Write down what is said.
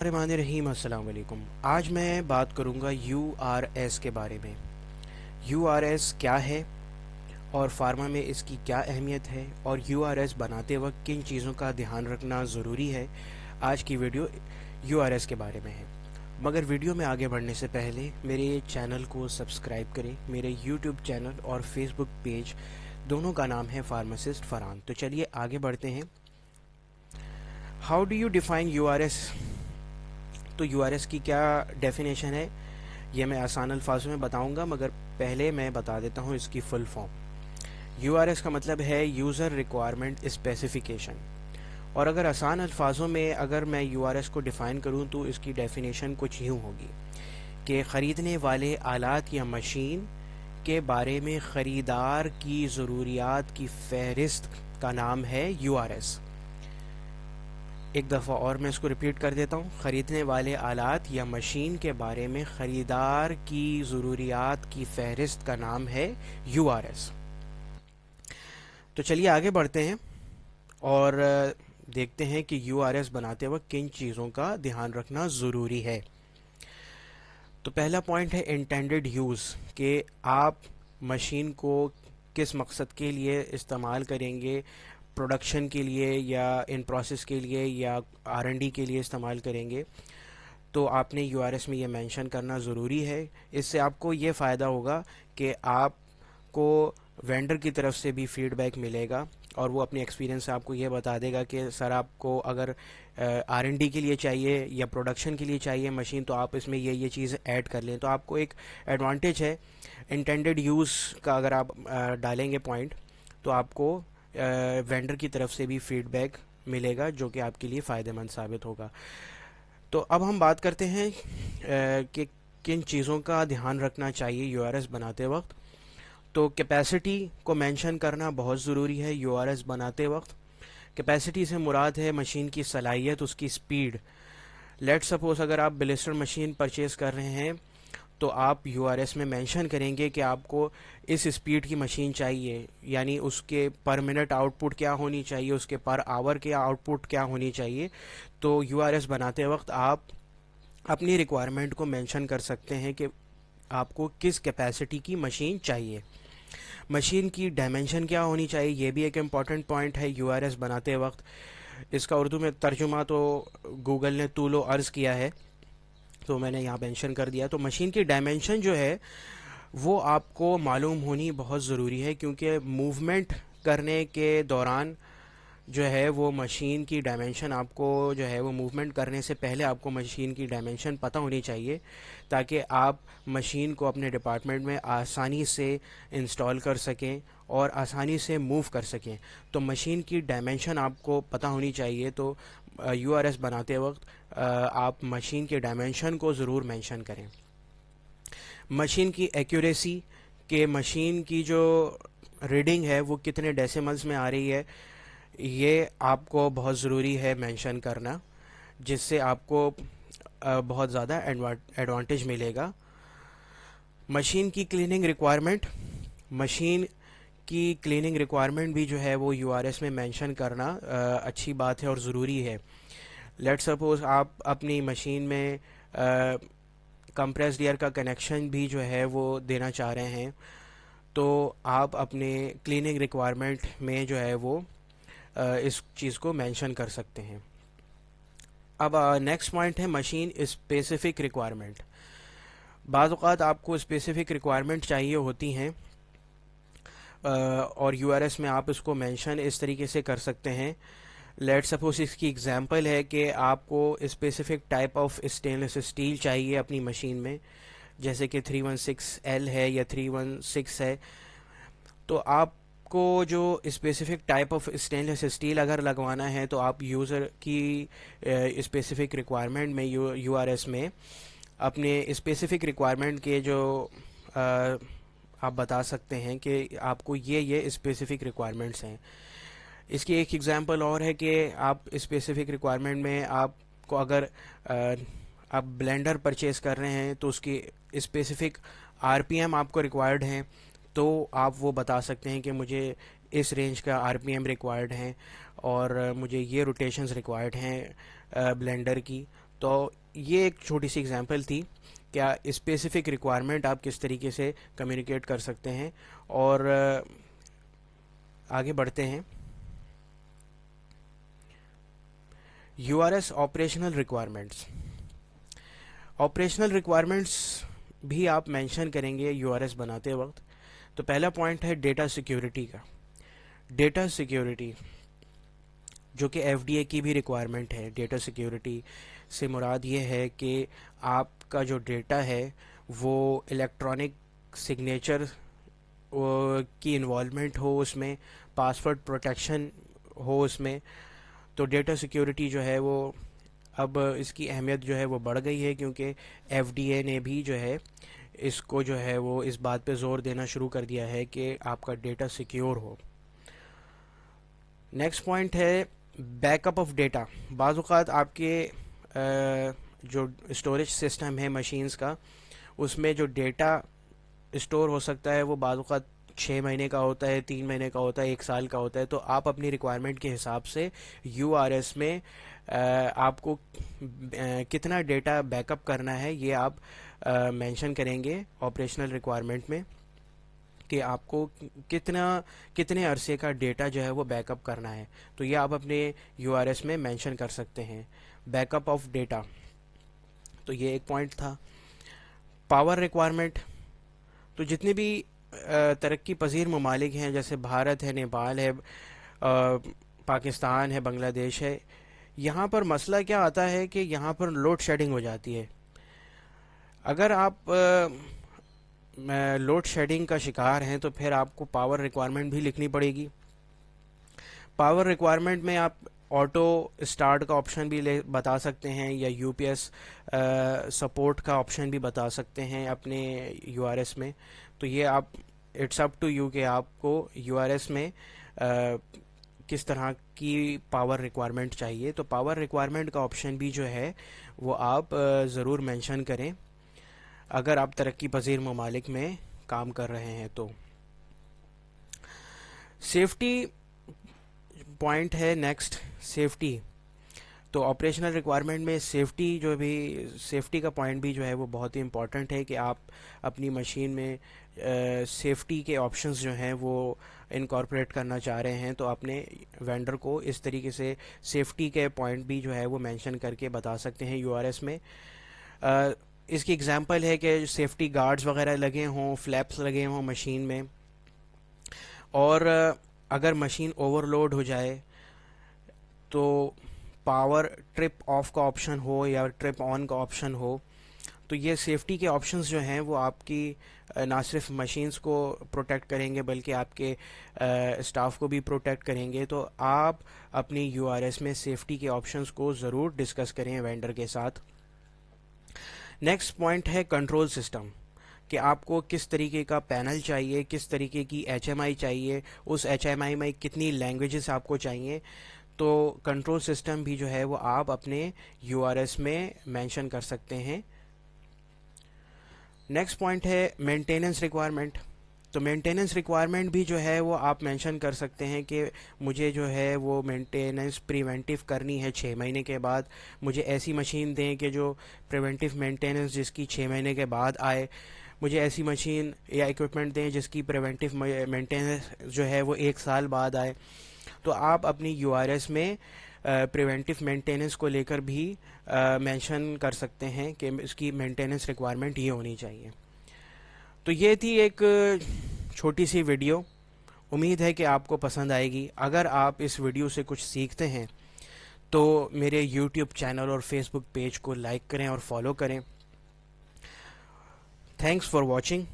रहमान रहीम। अस्सलाम वालेकुम। आज मैं बात करूंगा यूआरएस के बारे में। यूआरएस क्या है और फार्मा में इसकी क्या अहमियत है और यूआरएस बनाते वक्त किन चीज़ों का ध्यान रखना ज़रूरी है। आज की वीडियो यूआरएस के बारे में है। मगर वीडियो में आगे बढ़ने से पहले मेरे चैनल को सब्सक्राइब करें। मेरे यूट्यूब चैनल और फेसबुक पेज दोनों का नाम है फार्मासिस्ट फरहान। तो चलिए आगे बढ़ते हैं। How do you define URS? तो यूआरएस की क्या डेफिनेशन है ये मैं आसान अल्फाजों में बताऊंगा, मगर पहले मैं बता देता हूँ इसकी फुल फॉर्म। यूआरएस का मतलब है यूज़र रिक्वायरमेंट स्पेसिफिकेशन। और अगर आसान अल्फाजों में अगर मैं यूआरएस को डिफ़ाइन करूँ तो इसकी डेफिनेशन कुछ यूँ होगी कि ख़रीदने वाले आलात या मशीन के बारे में ख़रीदार की ज़रूरियात की फ़हरिस्त का नाम है यूआरएस। एक दफ़ा और मैं इसको रिपीट कर देता हूँ। ख़रीदने वाले आलात या मशीन के बारे में ख़रीदार की ज़रूरियात की फ़हरिस्त का नाम है यूआरएस। तो चलिए आगे बढ़ते हैं और देखते हैं कि यूआरएस बनाते वक्त किन चीज़ों का ध्यान रखना ज़रूरी है। तो पहला पॉइंट है इंटेंडेड यूज़, कि आप मशीन को किस मकसद के लिए इस्तेमाल करेंगे। प्रोडक्शन के लिए या इन प्रोसेस के लिए या आर&डी के लिए इस्तेमाल करेंगे, तो आपने यूआरएस में ये मेंशन करना ज़रूरी है। इससे आपको ये फ़ायदा होगा कि आपको वेंडर की तरफ से भी फीडबैक मिलेगा और वो अपने एक्सपीरियंस से आपको ये बता देगा कि सर आपको अगर आर&डी के लिए चाहिए या प्रोडक्शन के लिए चाहिए मशीन, तो आप इसमें ये चीज़ ऐड कर लें। तो आपको एक एडवांटेज है इंटेंडेड यूज़ का। अगर आप डालेंगे पॉइंट तो आपको वेंडर की तरफ से भी फीडबैक मिलेगा जो कि आपके लिए फ़ायदेमंद साबित होगा। तो अब हम बात करते हैं कि किन चीज़ों का ध्यान रखना चाहिए यूआरएस बनाते वक्त। तो कैपेसिटी को मेंशन करना बहुत ज़रूरी है यूआरएस बनाते वक्त। कैपेसिटी से मुराद है मशीन की सलाहियत, उसकी स्पीड। लेट सपोज अगर आप ब्लिस्टर मशीन परचेज़ कर रहे हैं तो आप यूआरएस में मेंशन करेंगे कि आपको इस स्पीड की मशीन चाहिए, यानी उसके पर मिनट आउटपुट क्या होनी चाहिए, उसके पर आवर के आउटपुट क्या होनी चाहिए। तो यूआरएस बनाते वक्त आप अपनी रिक्वायरमेंट को मेंशन कर सकते हैं कि आपको किस कैपेसिटी की मशीन चाहिए। मशीन की डायमेंशन क्या होनी चाहिए, ये भी एक इम्पॉर्टेंट पॉइंट है यूआरएस बनाते वक्त। इसका उर्दू में तर्जुमा तो गूगल ने तूलो अर्ज़ किया है, तो मैंने यहाँ मेंशन कर दिया। तो मशीन की डायमेंशन जो है वो आपको मालूम होनी बहुत ज़रूरी है, क्योंकि मूवमेंट करने के दौरान जो है वो मशीन की डायमेंशन आपको जो है वो मूवमेंट करने से पहले आपको मशीन की डायमेंशन पता होनी चाहिए, ताकि आप मशीन को अपने डिपार्टमेंट में आसानी से इंस्टॉल कर सकें और आसानी से मूव कर सकें। तो मशीन की डायमेंशन आपको पता होनी चाहिए। तो यूआरएस बनाते वक्त आप मशीन के डायमेंशन को ज़रूर मेंशन करें। मशीन की एक्यूरेसी, के मशीन की जो रीडिंग है वो कितने डेसिमल्स में आ रही है, ये आपको बहुत ज़रूरी है मेंशन करना, जिससे आपको बहुत ज़्यादा एडवांटेज मिलेगा। मशीन की क्लीनिंग रिक्वायरमेंट, मशीन की क्लीनिंग रिक्वायरमेंट भी जो है वो यूआरएस में मेंशन करना अच्छी बात है और ज़रूरी है। लेट सपोज आप अपनी मशीन में कंप्रेस्ड एयर का कनेक्शन भी जो है वो देना चाह रहे हैं, तो आप अपने क्लीनिंग रिक्वायरमेंट में जो है वो इस चीज़ को मेंशन कर सकते हैं। अब नेक्स्ट पॉइंट है मशीन स्पेसिफिक रिक्वायरमेंट। बाज़ औक़ात आपको स्पेसिफिक रिक्वायरमेंट चाहिए होती हैं और यूआरएस में आप इसको मेंशन इस तरीके से कर सकते हैं। लेट सपोज इसकी एग्जांपल है कि आपको specific type of stainless steel चाहिए अपनी मशीन में, जैसे कि 316L है या 316 है। तो आपको जो specific type of stainless steel अगर लगवाना है तो आप यूज़र की स्पेसिफिक रिक्वायरमेंट में यूआरएस में अपने स्पेसिफिक रिक्वायरमेंट के जो आप बता सकते हैं कि आपको ये स्पेसिफिक रिक्वायरमेंट्स हैं। इसकी एक एग्जांपल और है कि आप स्पेसिफिक रिक्वायरमेंट में आपको अगर आप ब्लेंडर परचेज़ कर रहे हैं तो उसकी स्पेसिफिक आरपीएम आपको रिक्वायर्ड हैं, तो आप वो बता सकते हैं कि मुझे इस रेंज का आरपीएम रिक्वायर्ड है और मुझे ये रोटेशंस रिक्वायर्ड हैं ब्लेंडर की। تو یہ ایک چھوٹی سی اگزامپل تھی، کیا اسپیسیفک ریکوائرمنٹ آپ کس طریقے سے کمیونیکیٹ کر سکتے ہیں. اور آگے بڑھتے ہیں. You R S operational requirements. Operational requirements بھی آپ مینشن کریں گے یو آر ایس بناتے وقت. تو پہلا پوائنٹ ہے ڈیٹا سیکیورٹی کا. ڈیٹا سیکیورٹی جو کہ ایف ڈی اے کی بھی ریکوائرمنٹ ہے. ڈیٹا سیکیورٹی سے مراد یہ ہے کہ آپ کا جو ڈیٹا ہے وہ الیکٹرانک سگنیچر کی انوالومنٹ ہو اس میں، پاسورڈ پروٹیکشن ہو اس میں. تو ڈیٹا سیکیورٹی جو ہے وہ اب اس کی اہمیت جو ہے وہ بڑھ گئی ہے، کیونکہ ایف ڈی اے نے بھی جو ہے اس کو جو ہے وہ اس بات پہ زور دینا شروع کر دیا ہے کہ آپ کا ڈیٹا سیکیور ہو. نیکسٹ پوائنٹ ہے بیک اپ آف ڈیٹا. بعض اوقات آپ کے جو اسٹوریج سسٹم ہے مشینز کا، اس میں جو ڈیٹا اسٹور ہو سکتا ہے وہ بعض اوقات 6 مہینے کا ہوتا ہے، 3 مہینے کا ہوتا ہے، 1 سال کا ہوتا ہے. تو آپ اپنی ریکوائرمنٹ کے حساب سے یو آر ایس میں آپ کو کتنا ڈیٹا بیک اپ کرنا ہے یہ آپ مینشن کریں گے آپریشنل ریکوائرمنٹ میں، کہ آپ کو کتنے عرصے کا ڈیٹا جو ہے وہ بیک اپ کرنا ہے. تو یہ آپ اپنے یو آر ایس میں مینشن کر سکتے ہیں، بیک اپ آف ڈیٹا. تو یہ ایک پوائنٹ تھا. Power requirement. تو جتنے بھی ترقی پذیر ممالک ہیں، جیسے بھارت ہے، نیپال ہے، پاکستان ہے، بنگلہ دیش ہے، یہاں پر مسئلہ کیا آتا ہے کہ یہاں پر لوڈ شیڈنگ ہو جاتی ہے. اگر آپ لوڈ شیڈنگ کا شکار ہیں تو پھر آپ کو پاور ریکوائرمنٹ بھی لکھنی پڑے گی. پاور ریکوائرمنٹ میں آپ آٹو اسٹارٹ کا آپشن بھی بتا سکتے ہیں، یا یو پی ایس سپورٹ کا آپشن بھی بتا سکتے ہیں اپنے یو آر ایس میں. تو یہ آپ اٹس اپ ٹو یو کہ آپ کو یو آر ایس میں کس طرح کی پاور ریکوائرمنٹ چاہیے. تو پاور ریکوائرمنٹ کا آپشن بھی جو ہے وہ آپ ضرور مینشن کریں اگر آپ ترقی پذیر ممالک میں کام کر رہے ہیں. تو سیفٹی پوائنٹ ہے نیکسٹ، سیفٹی. تو آپریشنل ریکوائرمنٹ میں سیفٹی کا پوائنٹ بھی جو ہے وہ بہت ہی امپورٹنٹ ہے کہ آپ اپنی مشین میں سیفٹی کے آپشنز جو ہیں وہ انکارپوریٹ کرنا چاہ رہے ہیں. تو اپنے وینڈر کو اس طریقے سے سیفٹی کے پوائنٹ بھی جو ہے وہ مینشن کر کے بتا سکتے ہیں یو آر ایس میں. اس کی اگزامپل ہے کہ سیفٹی گارڈز وغیرہ لگے ہوں، فلیپس لگے ہوں مشین میں، اور اگر مشین اوور لوڈ ہو جائے تو پاور ٹرپ آف کا آپشن ہو یا ٹرپ آن کا آپشن ہو. تو یہ سیفٹی کے آپشنز جو ہیں وہ آپ کی نہ صرف مشینز کو پروٹیکٹ کریں گے بلکہ آپ کے اسٹاف کو بھی پروٹیکٹ کریں گے. تو آپ اپنی یو آر ایس میں سیفٹی کے آپشنز کو ضرور ڈسکس کریں وینڈر کے ساتھ. نیکسٹ پوائنٹ ہے کنٹرول سسٹم، کہ آپ کو کس طریقے کا پینل چاہیے، کس طریقے کی ایچ ایم آئی چاہیے، اس ایچ ایم آئی میں کتنی لینگویجز آپ کو چاہیے. تو کنٹرول سسٹم بھی جو ہے وہ آپ اپنے یو آر ایس میں مینشن کر سکتے ہیں. نیکسٹ پوائنٹ ہے مینٹیننس ریکوائرمنٹ. تو مینٹیننس ریکوائرمنٹ بھی جو ہے وہ آپ مینشن کر سکتے ہیں کہ مجھے جو ہے وہ مینٹیننس پریونٹیو کرنی ہے 6 مہینے کے بعد. مجھے ایسی مشین دیں کہ جو پریونٹیو مینٹیننس جس کی 6 مہینے کے بعد آئے. مجھے ایسی مشین یا اکوپمنٹ دیں جس کی پریونٹیو مینٹیننس جو ہے وہ 1 سال بعد آئے. تو آپ اپنی یو آر ایس میں پریونٹیو مینٹیننس کو لے کر بھی مینشن کر سکتے ہیں کہ اس کی مینٹیننس ریکوائرمنٹ یہ ہونی چاہیے. تو یہ تھی ایک چھوٹی سی ویڈیو. امید ہے کہ آپ کو پسند آئے گی. اگر آپ اس ویڈیو سے کچھ سیکھتے ہیں تو میرے یوٹیوب چینل اور فیس بک پیج کو لائک کریں اور فالو کریں. Thanks for watching.